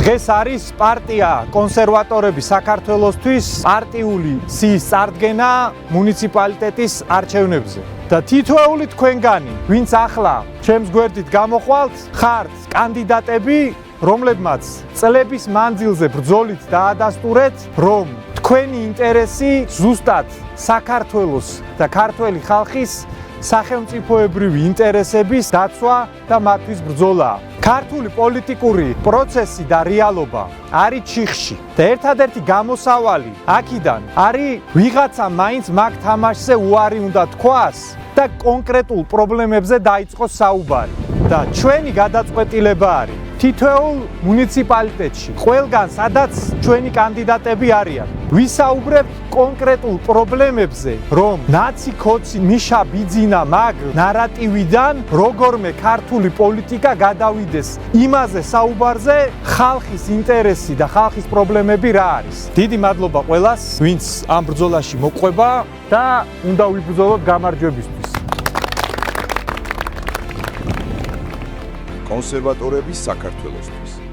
დღეს არის პარტია კონსერვატორები საქართველოსთვის პარტიული სიის წარდგენა მუნიციპალიტეტის არჩევნებზე. და თითოეული თქვენგანი, ვინც ახლა ჩემს გვერდით გამოხვალთ, ხართ კანდიდატები, რომლებმაც წლების მანძილზე ბრძოლით დაადასტურეთ, რომ თქვენი ინტერესი ზუსტად საქართველოს და ქართველი ხალხის სახელმწიფოებრივი ინტერესების დაცვა და მათთვის ბრძოლაა. ქართული პოლიტიკური პროცესი და რეალობა არის ჩიხში და ერთადერთი გამოსავალი აქედან არის ვიღაცა მაინც მაგ თამაშზე უარი უნდა თქვას და კონკრეტულ პრობლემებზე დაიწყოს საუბარი. და ჩვენი გადაწყვეტილება არის თითოეულ მუნიციპალიტეტში, ყველგან სადაც ჩვენი კანდიდატები არიან, ვისაუბრებთ კონკრეტულ პრობლემებზე, რომ ნაცი ქოცი მიშა ბიძინა მაგ ნარატივიდან როგორმე ქართული პოლიტიკა გადავიდეს იმაზე საუბარზე, ხალხის ინტერესი და ხალხის პრობლემები რა არის. დიდი მადლობა ყველას, ვინც ამ ბრძოლაში მოყვება და უნდა ვიბრძოლოთ გამარჯვებისთვის. კონსერვატორების საქართველოსთვის